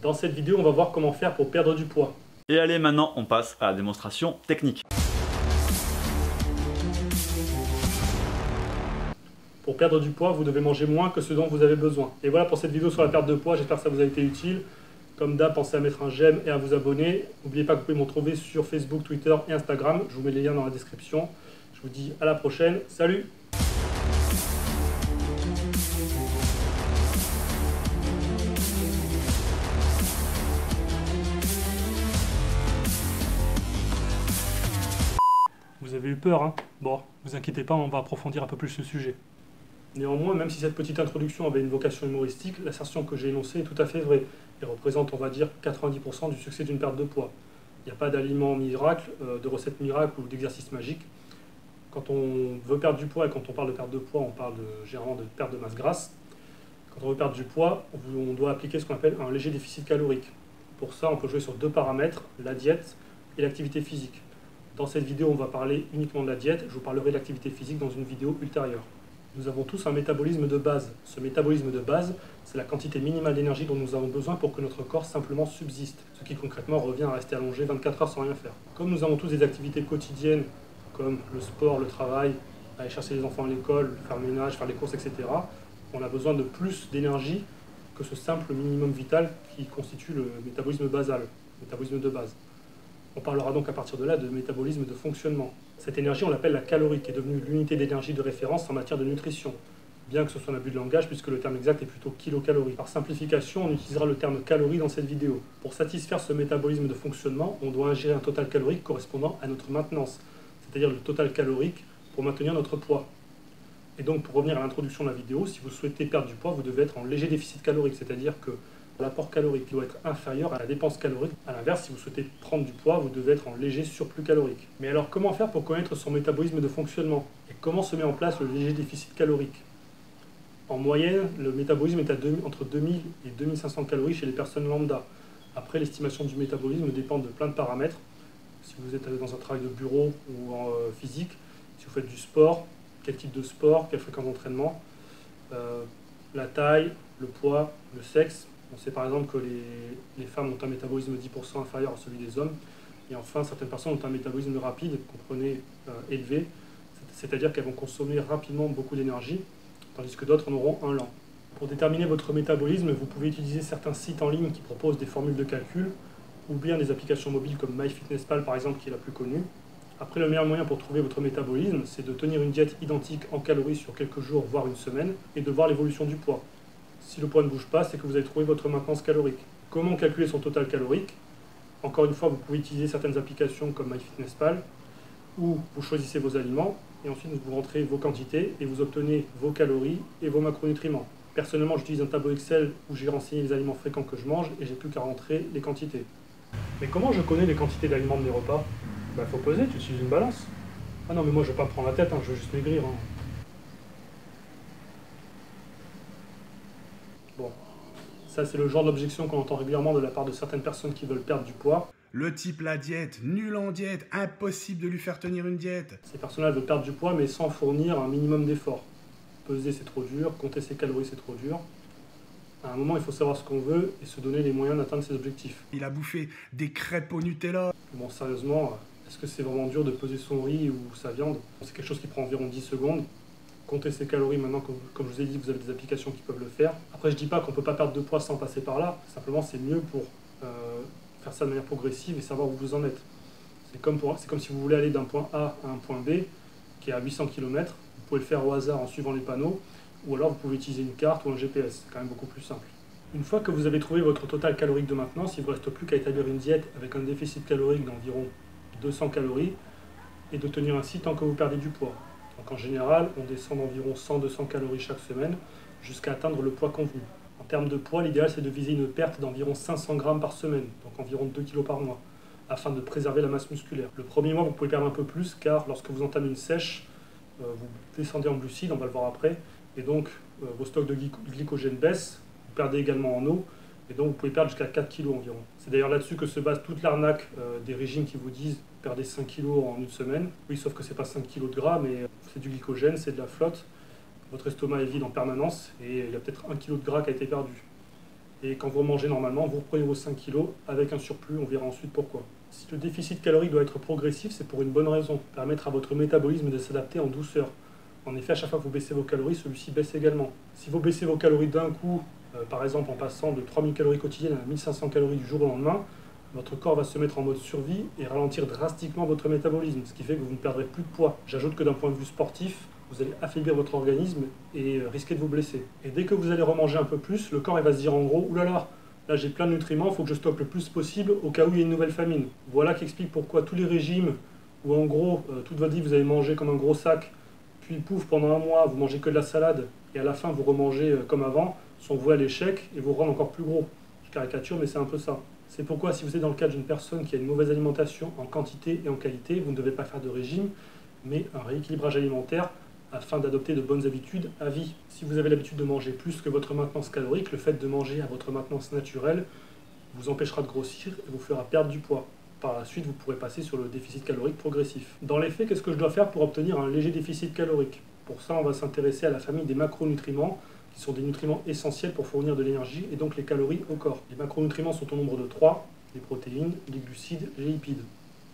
Dans cette vidéo, on va voir comment faire pour perdre du poids. Et allez, maintenant on passe à la démonstration technique. Pour perdre du poids, vous devez manger moins que ce dont vous avez besoin. Et voilà pour cette vidéo sur la perte de poids, j'espère que ça vous a été utile. Comme d'hab, pensez à mettre un j'aime et à vous abonner. N'oubliez pas que vous pouvez me retrouver sur Facebook, Twitter et Instagram. Je vous mets les liens dans la description. Je vous dis à la prochaine. Salut! Vous avez eu peur, hein? Bon, vous inquiétez pas, on va approfondir un peu plus le sujet. Néanmoins, même si cette petite introduction avait une vocation humoristique, l'assertion que j'ai énoncée est tout à fait vraie et représente, on va dire, 90% du succès d'une perte de poids. Il n'y a pas d'aliment miracle, de recette miracle ou d'exercice magique. Quand on veut perdre du poids et quand on parle de perte de poids, on parle généralement de perte de masse grasse. Quand on veut perdre du poids, on doit appliquer ce qu'on appelle un léger déficit calorique. Pour ça, on peut jouer sur deux paramètres, la diète et l'activité physique. Dans cette vidéo, on va parler uniquement de la diète. Je vous parlerai de l'activité physique dans une vidéo ultérieure. Nous avons tous un métabolisme de base. Ce métabolisme de base, c'est la quantité minimale d'énergie dont nous avons besoin pour que notre corps simplement subsiste, ce qui concrètement revient à rester allongé 24 heures sans rien faire. Comme nous avons tous des activités quotidiennes, comme le sport, le travail, aller chercher les enfants à l'école, faire le ménage, faire les courses, etc., on a besoin de plus d'énergie que ce simple minimum vital qui constitue le métabolisme basal, le métabolisme de base. On parlera donc à partir de là de métabolisme de fonctionnement. Cette énergie, on l'appelle la calorie, qui est devenue l'unité d'énergie de référence en matière de nutrition, bien que ce soit un abus de langage puisque le terme exact est plutôt kilocalorie. Par simplification, on utilisera le terme calorie dans cette vidéo. Pour satisfaire ce métabolisme de fonctionnement, on doit ingérer un total calorique correspondant à notre maintenance, c'est-à-dire le total calorique pour maintenir notre poids. Et donc, pour revenir à l'introduction de la vidéo, si vous souhaitez perdre du poids, vous devez être en léger déficit calorique, c'est-à-dire que l'apport calorique doit être inférieur à la dépense calorique. A l'inverse, si vous souhaitez prendre du poids, vous devez être en léger surplus calorique. Mais alors, comment faire pour connaître son métabolisme de fonctionnement? Et comment se met en place le léger déficit calorique? En moyenne, le métabolisme est entre 2000 et 2500 calories chez les personnes lambda. Après, l'estimation du métabolisme dépend de plein de paramètres. Si vous êtes dans un travail de bureau ou en physique, si vous faites du sport, quel type de sport, quelle fréquence d'entraînement, la taille, le poids, le sexe. On sait par exemple que les femmes ont un métabolisme 10% inférieur à celui des hommes. Et enfin, certaines personnes ont un métabolisme rapide, comprenez, élevé, c'est-à-dire qu'elles vont consommer rapidement beaucoup d'énergie, tandis que d'autres en auront un lent. Pour déterminer votre métabolisme, vous pouvez utiliser certains sites en ligne qui proposent des formules de calcul, ou bien des applications mobiles comme MyFitnessPal par exemple, qui est la plus connue. Après, le meilleur moyen pour trouver votre métabolisme, c'est de tenir une diète identique en calories sur quelques jours, voire une semaine, et de voir l'évolution du poids. Si le poids ne bouge pas, c'est que vous avez trouvé votre maintenance calorique. Comment calculer son total calorique? Encore une fois, vous pouvez utiliser certaines applications comme MyFitnessPal, où vous choisissez vos aliments, et ensuite vous rentrez vos quantités, et vous obtenez vos calories et vos macronutriments. Personnellement, j'utilise un tableau Excel où j'ai renseigné les aliments fréquents que je mange, et j'ai plus qu'à rentrer les quantités. Mais comment je connais les quantités d'aliments de mes repas? Bah, faut peser, tu utilises une balance. Ah non, mais moi je veux pas me prendre la tête, hein, je veux juste maigrir. Hein. Bon, ça c'est le genre d'objection qu'on entend régulièrement de la part de certaines personnes qui veulent perdre du poids. Le type la diète, nul en diète, impossible de lui faire tenir une diète. Ces personnes-là veulent perdre du poids mais sans fournir un minimum d'effort. Peser c'est trop dur, compter ses calories c'est trop dur. À un moment il faut savoir ce qu'on veut et se donner les moyens d'atteindre ses objectifs. Il a bouffé des crêpes au Nutella. Bon sérieusement, est-ce que c'est vraiment dur de peser son riz ou sa viande? C'est quelque chose qui prend environ 10 secondes. Compter ses calories, maintenant, comme je vous ai dit, vous avez des applications qui peuvent le faire. Après, je ne dis pas qu'on ne peut pas perdre de poids sans passer par là. Simplement, c'est mieux pour faire ça de manière progressive et savoir où vous en êtes. C'est comme si vous voulez aller d'un point A à un point B, qui est à 800 km. Vous pouvez le faire au hasard en suivant les panneaux, ou alors vous pouvez utiliser une carte ou un GPS. C'est quand même beaucoup plus simple. Une fois que vous avez trouvé votre total calorique de maintenance, il ne vous reste plus qu'à établir une diète avec un déficit calorique d'environ 200 calories et de tenir ainsi tant que vous perdez du poids. Donc en général, on descend d'environ 100-200 calories chaque semaine jusqu'à atteindre le poids convenu. En termes de poids, l'idéal c'est de viser une perte d'environ 500 grammes par semaine, donc environ 2 kg par mois, afin de préserver la masse musculaire. Le premier mois, vous pouvez perdre un peu plus car lorsque vous entamez une sèche, vous descendez en glucides, on va le voir après, et donc vos stocks de glycogène baissent, vous perdez également en eau, et donc vous pouvez perdre jusqu'à 4 kg environ. C'est d'ailleurs là-dessus que se base toute l'arnaque des régimes qui vous disent perdez 5 kg en une semaine. Oui, sauf que c'est pas 5 kg de gras, mais c'est du glycogène, c'est de la flotte. Votre estomac est vide en permanence et il y a peut-être 1 kg de gras qui a été perdu. Et quand vous mangez normalement, vous reprenez vos 5 kg avec un surplus, on verra ensuite pourquoi. Si le déficit calorique doit être progressif, c'est pour une bonne raison, permettre à votre métabolisme de s'adapter en douceur. En effet, à chaque fois que vous baissez vos calories, celui-ci baisse également. Si vous baissez vos calories d'un coup, par exemple en passant de 3000 calories quotidiennes à 1500 calories du jour au lendemain, votre corps va se mettre en mode survie et ralentir drastiquement votre métabolisme, ce qui fait que vous ne perdrez plus de poids. J'ajoute que d'un point de vue sportif, vous allez affaiblir votre organisme et risquer de vous blesser. Et dès que vous allez remanger un peu plus, le corps il va se dire en gros, oulala, là j'ai plein de nutriments, il faut que je stocke le plus possible au cas où il y a une nouvelle famine. Voilà qui explique pourquoi tous les régimes où en gros, toute votre vie vous avez mangé comme un gros sac, puis pouf, pendant un mois vous mangez que de la salade et à la fin vous remangez comme avant, sont voués à l'échec et vous rendent encore plus gros. Je caricature mais c'est un peu ça. C'est pourquoi si vous êtes dans le cas d'une personne qui a une mauvaise alimentation en quantité et en qualité, vous ne devez pas faire de régime, mais un rééquilibrage alimentaire afin d'adopter de bonnes habitudes à vie. Si vous avez l'habitude de manger plus que votre maintenance calorique, le fait de manger à votre maintenance naturelle vous empêchera de grossir et vous fera perdre du poids. Par la suite, vous pourrez passer sur le déficit calorique progressif. Dans les faits, qu'est-ce que je dois faire pour obtenir un léger déficit calorique? Pour ça, on va s'intéresser à la famille des macronutriments, qui sont des nutriments essentiels pour fournir de l'énergie et donc les calories au corps. Les macronutriments sont au nombre de 3, les protéines, les glucides, les lipides.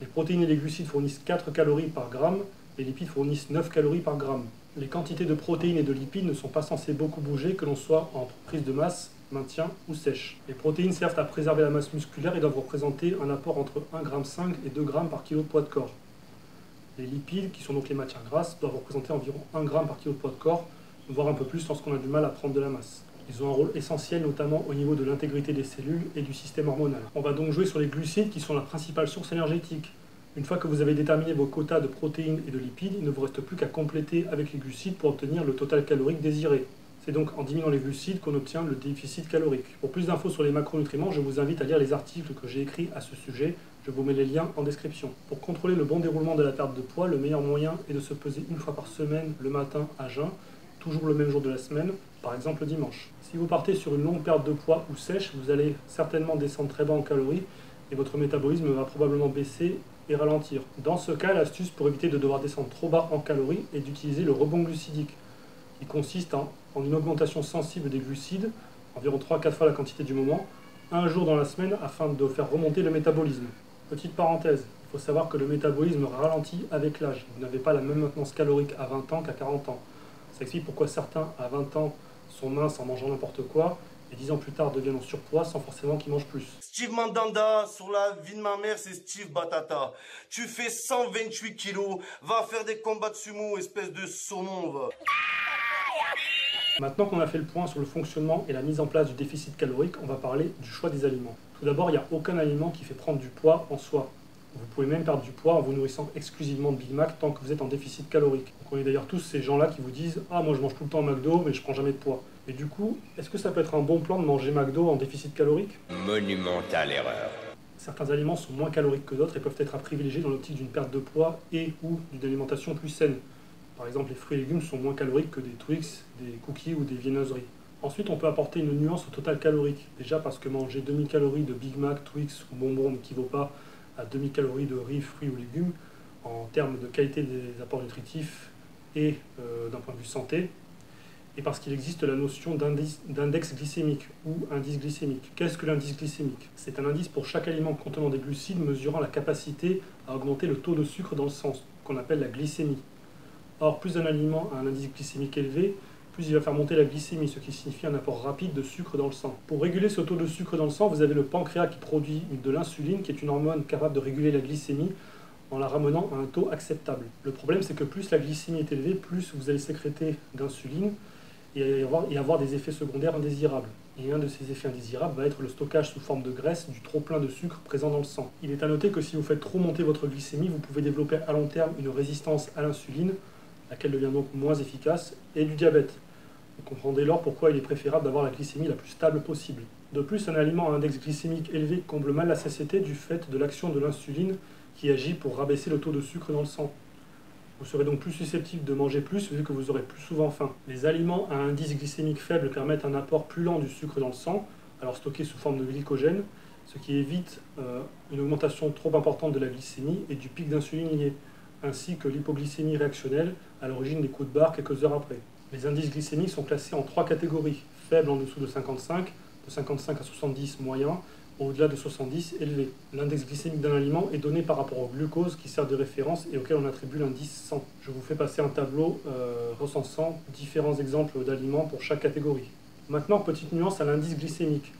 Les protéines et les glucides fournissent 4 calories par gramme, les lipides fournissent 9 calories par gramme. Les quantités de protéines et de lipides ne sont pas censées beaucoup bouger, que l'on soit en prise de masse, maintien ou sèche. Les protéines servent à préserver la masse musculaire et doivent représenter un apport entre 1,5 g et 2 g par kilo de poids de corps. Les lipides, qui sont donc les matières grasses, doivent représenter environ 1 g par kilo de poids de corps, voire un peu plus lorsqu'on a du mal à prendre de la masse. Ils ont un rôle essentiel notamment au niveau de l'intégrité des cellules et du système hormonal. On va donc jouer sur les glucides qui sont la principale source énergétique. Une fois que vous avez déterminé vos quotas de protéines et de lipides, il ne vous reste plus qu'à compléter avec les glucides pour obtenir le total calorique désiré. C'est donc en diminuant les glucides qu'on obtient le déficit calorique. Pour plus d'infos sur les macronutriments, je vous invite à lire les articles que j'ai écrits à ce sujet. Je vous mets les liens en description. Pour contrôler le bon déroulement de la perte de poids, le meilleur moyen est de se peser une fois par semaine le matin à jeun, toujours le même jour de la semaine, par exemple le dimanche. Si vous partez sur une longue perte de poids ou sèche, vous allez certainement descendre très bas en calories et votre métabolisme va probablement baisser et ralentir. Dans ce cas, l'astuce pour éviter de devoir descendre trop bas en calories est d'utiliser le rebond glucidique, qui consiste en une augmentation sensible des glucides, environ 3-4 fois la quantité du moment, un jour dans la semaine afin de faire remonter le métabolisme. Petite parenthèse, il faut savoir que le métabolisme ralentit avec l'âge. Vous n'avez pas la même maintenance calorique à 20 ans qu'à 40 ans. Ça explique pourquoi certains à 20 ans sont minces en mangeant n'importe quoi, et 10 ans plus tard deviennent en surpoids sans forcément qu'ils mangent plus. Steve Mandanda, sur la vie de ma mère, c'est Steve Batata. Tu fais 128 kilos, va faire des combats de sumo, espèce de saumon, va. Maintenant qu'on a fait le point sur le fonctionnement et la mise en place du déficit calorique, on va parler du choix des aliments. Tout d'abord, il n'y a aucun aliment qui fait prendre du poids en soi. Vous pouvez même perdre du poids en vous nourrissant exclusivement de Big Mac tant que vous êtes en déficit calorique. On connaît d'ailleurs tous ces gens-là qui vous disent « Ah, moi je mange tout le temps McDo, mais je prends jamais de poids ». Et du coup, est-ce que ça peut être un bon plan de manger McDo en déficit calorique? Monumentale erreur. Certains aliments sont moins caloriques que d'autres et peuvent être à privilégier dans l'optique d'une perte de poids et ou d'une alimentation plus saine. Par exemple, les fruits et légumes sont moins caloriques que des Twix, des cookies ou des viennoiseries. Ensuite, on peut apporter une nuance au total calorique. Déjà parce que manger 2000 calories de Big Mac, Twix ou bonbons n'équivaut pas à 2000 calories de riz, fruits ou légumes en termes de qualité des apports nutritifs et d'un point de vue santé. Et parce qu'il existe la notion d'index glycémique ou indice glycémique. Qu'est-ce que l'indice glycémique? C'est un indice pour chaque aliment contenant des glucides mesurant la capacité à augmenter le taux de sucre dans le sang, qu'on appelle la glycémie. Or, plus un aliment a un indice glycémique élevé, plus il va faire monter la glycémie, ce qui signifie un apport rapide de sucre dans le sang. Pour réguler ce taux de sucre dans le sang, vous avez le pancréas qui produit de l'insuline, qui est une hormone capable de réguler la glycémie en la ramenant à un taux acceptable. Le problème, c'est que plus la glycémie est élevée, plus vous allez sécréter d'insuline et avoir des effets secondaires indésirables. Et un de ces effets indésirables va être le stockage sous forme de graisse du trop-plein de sucre présent dans le sang. Il est à noter que si vous faites trop monter votre glycémie, vous pouvez développer à long terme une résistance à l'insuline, laquelle devient donc moins efficace, et du diabète. Vous comprendrez dès lors pourquoi il est préférable d'avoir la glycémie la plus stable possible. De plus, un aliment à index glycémique élevé comble mal la satiété du fait de l'action de l'insuline qui agit pour rabaisser le taux de sucre dans le sang. Vous serez donc plus susceptible de manger plus vu que vous aurez plus souvent faim. Les aliments à indice glycémique faible permettent un apport plus lent du sucre dans le sang, alors stocké sous forme de glycogène, ce qui évite une augmentation trop importante de la glycémie et du pic d'insuline lié, ainsi que l'hypoglycémie réactionnelle à l'origine des coups de barre quelques heures après. Les indices glycémiques sont classés en 3 catégories, faibles en dessous de 55, de 55 à 70 moyen, au-delà de 70 élevé. L'index glycémique d'un aliment est donné par rapport au glucose qui sert de référence et auquel on attribue l'indice 100. Je vous fais passer un tableau recensant différents exemples d'aliments pour chaque catégorie. Maintenant, petite nuance à l'indice glycémique.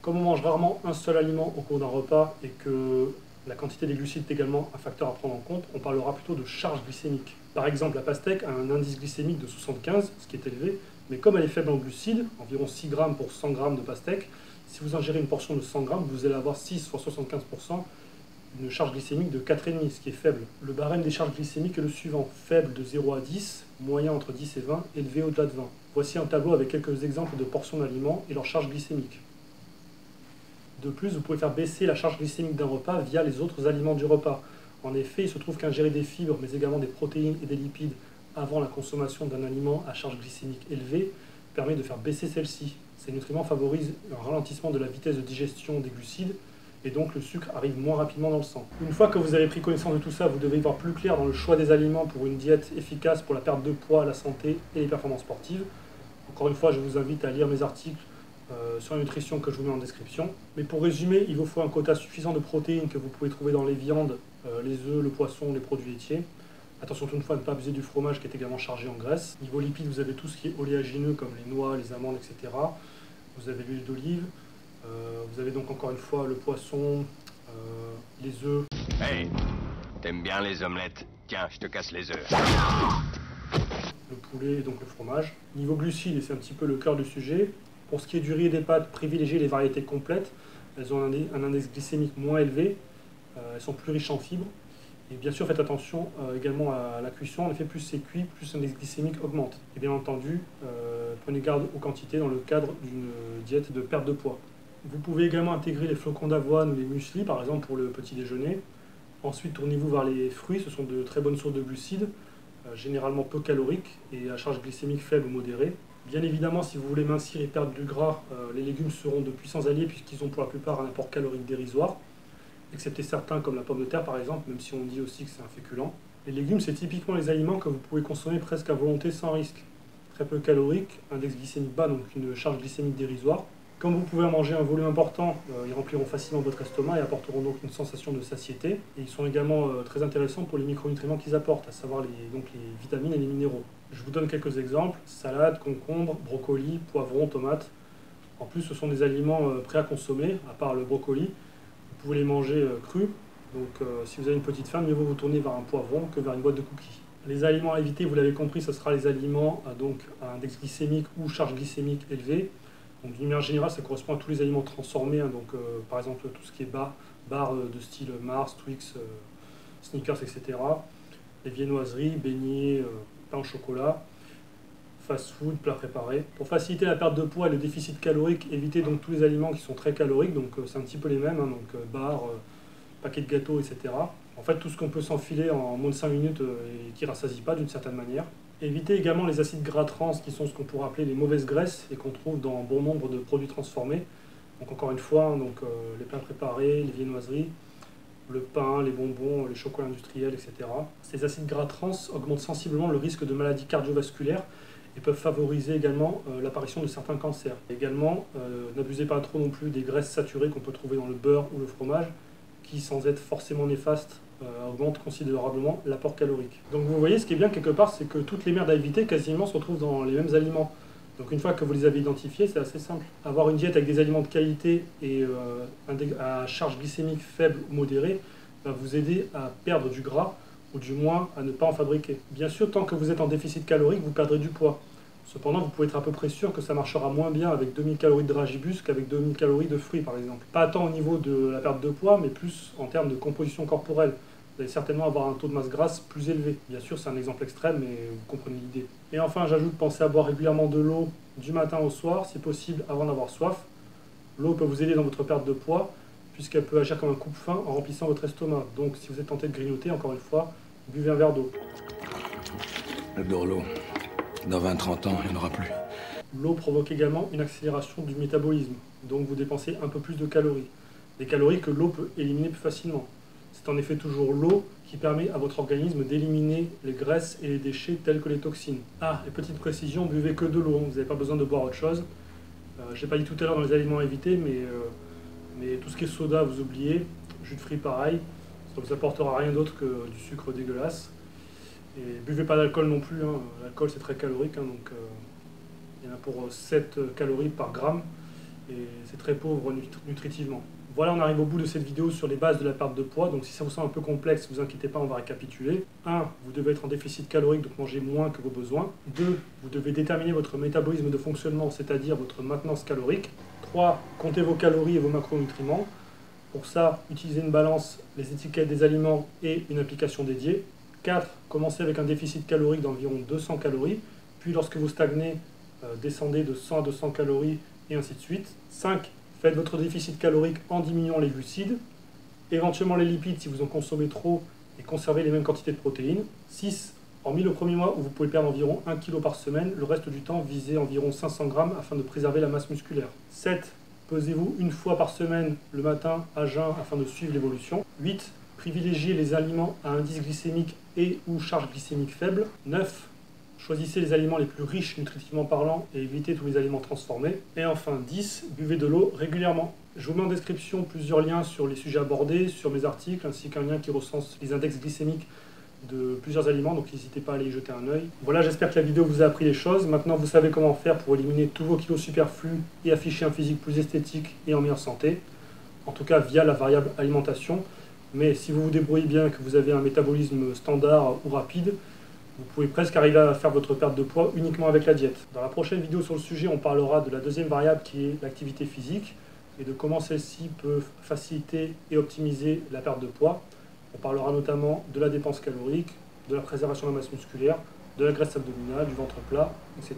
Comme on mange rarement un seul aliment au cours d'un repas et que la quantité des glucides est également un facteur à prendre en compte, on parlera plutôt de charge glycémique. Par exemple, la pastèque a un indice glycémique de 75, ce qui est élevé, mais comme elle est faible en glucides, environ 6 grammes pour 100 grammes de pastèque, si vous ingérez une portion de 100 grammes, vous allez avoir 6 fois 75%, une charge glycémique de 4,5, ce qui est faible. Le barème des charges glycémiques est le suivant: faible de 0 à 10, moyen entre 10 et 20, élevé au-delà de 20. Voici un tableau avec quelques exemples de portions d'aliments et leur charge glycémique. De plus, vous pouvez faire baisser la charge glycémique d'un repas via les autres aliments du repas. En effet, il se trouve qu'ingérer des fibres, mais également des protéines et des lipides avant la consommation d'un aliment à charge glycémique élevée permet de faire baisser celle-ci. Ces nutriments favorisent un ralentissement de la vitesse de digestion des glucides et donc le sucre arrive moins rapidement dans le sang. Une fois que vous avez pris connaissance de tout ça, vous devez y voir plus clair dans le choix des aliments pour une diète efficace pour la perte de poids, la santé et les performances sportives. Encore une fois, je vous invite à lire mes articles sur la nutrition que je vous mets en description. Mais pour résumer, il vous faut un quota suffisant de protéines que vous pouvez trouver dans les viandes, les œufs, le poisson, les produits laitiers. Attention toutefois à ne pas abuser du fromage qui est également chargé en graisse. Niveau lipides, vous avez tout ce qui est oléagineux comme les noix, les amandes, etc. Vous avez l'huile d'olive. Vous avez donc encore une fois le poisson, les œufs. Hey, t'aimes bien les omelettes? Tiens, je te casse les œufs. Le poulet et donc le fromage. Niveau glucides, et c'est un petit peu le cœur du sujet, pour ce qui est du riz et des pâtes, privilégiez les variétés complètes. Elles ont un index glycémique moins élevé, elles sont plus riches en fibres. Et bien sûr, faites attention également à la cuisson. En effet, plus c'est cuit, plus l'index glycémique augmente. Et bien entendu, prenez garde aux quantités dans le cadre d'une diète de perte de poids. Vous pouvez également intégrer les flocons d'avoine ou les mueslis, par exemple pour le petit déjeuner. Ensuite, tournez-vous vers les fruits. Ce sont de très bonnes sources de glucides, généralement peu caloriques et à charge glycémique faible ou modérée. Bien évidemment, si vous voulez mincir et perdre du gras, les légumes seront de puissants alliés puisqu'ils ont pour la plupart un apport calorique dérisoire, excepté certains comme la pomme de terre par exemple, même si on dit aussi que c'est un féculent. Les légumes, c'est typiquement les aliments que vous pouvez consommer presque à volonté sans risque. Très peu caloriques, index glycémique bas, donc une charge glycémique dérisoire. Comme vous pouvez en manger un volume important, ils rempliront facilement votre estomac et apporteront donc une sensation de satiété. Et ils sont également très intéressants pour les micronutriments qu'ils apportent, à savoir les vitamines et les minéraux. Je vous donne quelques exemples: salade, concombre, brocoli, poivron, tomates. En plus, ce sont des aliments prêts à consommer, à part le brocoli. Vous pouvez les manger crus, donc si vous avez une petite faim, mieux vaut vous tourner vers un poivron que vers une boîte de cookies. Les aliments à éviter, vous l'avez compris, ce sera les aliments donc à index glycémique ou charge glycémique élevée. Donc d'une manière générale, ça correspond à tous les aliments transformés, hein, donc par exemple tout ce qui est barres de style Mars, Twix, Snickers, etc. Les viennoiseries, beignets, pain au chocolat, fast-food, plats préparés. Pour faciliter la perte de poids et le déficit calorique, évitez donc tous les aliments qui sont très caloriques, donc c'est un petit peu les mêmes, hein, donc bars, paquets de gâteaux, etc. En fait, tout ce qu'on peut s'enfiler en moins de 5 minutes et qui ne rassasie pas d'une certaine manière. Évitez également les acides gras trans qui sont ce qu'on pourrait appeler les mauvaises graisses et qu'on trouve dans bon nombre de produits transformés. Donc encore une fois, hein, les plats préparés, les viennoiseries, le pain, les bonbons, les chocolats industriels, etc. Ces acides gras trans augmentent sensiblement le risque de maladies cardiovasculaires et peuvent favoriser également l'apparition de certains cancers. Également, n'abusez pas trop non plus des graisses saturées qu'on peut trouver dans le beurre ou le fromage, qui, sans être forcément néfastes, augmentent considérablement l'apport calorique. Donc vous voyez, ce qui est bien quelque part, c'est que toutes les merdes à éviter quasiment se retrouvent dans les mêmes aliments. Donc une fois que vous les avez identifiés, c'est assez simple. Avoir une diète avec des aliments de qualité et à charge glycémique faible ou modérée va vous aider à perdre du gras, ou du moins à ne pas en fabriquer. Bien sûr, tant que vous êtes en déficit calorique, vous perdrez du poids. Cependant, vous pouvez être à peu près sûr que ça marchera moins bien avec 2000 calories de dragibus qu'avec 2000 calories de fruits, par exemple. Pas tant au niveau de la perte de poids, mais plus en termes de composition corporelle. Vous allez certainement avoir un taux de masse grasse plus élevé. Bien sûr, c'est un exemple extrême, mais vous comprenez l'idée. Et enfin, j'ajoute, pensez à boire régulièrement de l'eau du matin au soir, si possible avant d'avoir soif. L'eau peut vous aider dans votre perte de poids, puisqu'elle peut agir comme un coupe-faim en remplissant votre estomac. Donc, si vous êtes tenté de grignoter, encore une fois, buvez un verre d'eau. J'adore l'eau. Dans 20-30 ans, il n'y en aura plus. L'eau provoque également une accélération du métabolisme, donc vous dépensez un peu plus de calories. Des calories que l'eau peut éliminer plus facilement. C'est en effet toujours l'eau qui permet à votre organisme d'éliminer les graisses et les déchets tels que les toxines. Ah, et petite précision, buvez que de l'eau, vous n'avez pas besoin de boire autre chose. Je n'ai pas dit tout à l'heure dans les aliments à éviter, mais tout ce qui est soda, vous oubliez. Jus de fruits, pareil. Ça ne vous apportera rien d'autre que du sucre dégueulasse. Et buvez pas d'alcool non plus. Hein. L'alcool, c'est très calorique. Hein, donc, il y en a pour 7 calories par gramme. Et c'est très pauvre nutritivement. Voilà, on arrive au bout de cette vidéo sur les bases de la perte de poids. Donc si ça vous semble un peu complexe, ne vous inquiétez pas, on va récapituler. 1. Vous devez être en déficit calorique, donc manger moins que vos besoins. 2. Vous devez déterminer votre métabolisme de fonctionnement, c'est-à-dire votre maintenance calorique. 3. Comptez vos calories et vos macronutriments. Pour ça, utilisez une balance, les étiquettes des aliments et une application dédiée. 4. Commencez avec un déficit calorique d'environ 200 calories. Puis lorsque vous stagnez, descendez de 100 à 200 calories et ainsi de suite. 5. Faites votre déficit calorique en diminuant les glucides, éventuellement les lipides si vous en consommez trop et conservez les mêmes quantités de protéines. 6. Hormis le premier mois où vous pouvez perdre environ 1 kg par semaine, le reste du temps visez environ 500 g afin de préserver la masse musculaire. 7. Pesez-vous une fois par semaine le matin à jeun afin de suivre l'évolution. 8. Privilégiez les aliments à indice glycémique et ou charge glycémique faible. 9. Choisissez les aliments les plus riches nutritivement parlant et évitez tous les aliments transformés. Et enfin 10. Buvez de l'eau régulièrement. Je vous mets en description plusieurs liens sur les sujets abordés, sur mes articles, ainsi qu'un lien qui recense les index glycémiques de plusieurs aliments, donc n'hésitez pas à aller y jeter un œil. Voilà, j'espère que la vidéo vous a appris les choses. Maintenant, vous savez comment faire pour éliminer tous vos kilos superflus et afficher un physique plus esthétique et en meilleure santé. En tout cas, via la variable alimentation. Mais si vous vous débrouillez bien, que vous avez un métabolisme standard ou rapide, vous pouvez presque arriver à faire votre perte de poids uniquement avec la diète. Dans la prochaine vidéo sur le sujet, on parlera de la deuxième variable qui est l'activité physique et de comment celle-ci peut faciliter et optimiser la perte de poids. On parlera notamment de la dépense calorique, de la préservation de la masse musculaire, de la graisse abdominale, du ventre plat, etc.,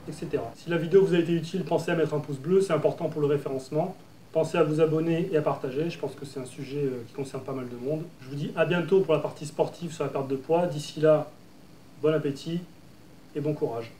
etc. Si la vidéo vous a été utile, pensez à mettre un pouce bleu, c'est important pour le référencement. Pensez à vous abonner et à partager, je pense que c'est un sujet qui concerne pas mal de monde. Je vous dis à bientôt pour la partie sportive sur la perte de poids. D'ici là, bon appétit et bon courage.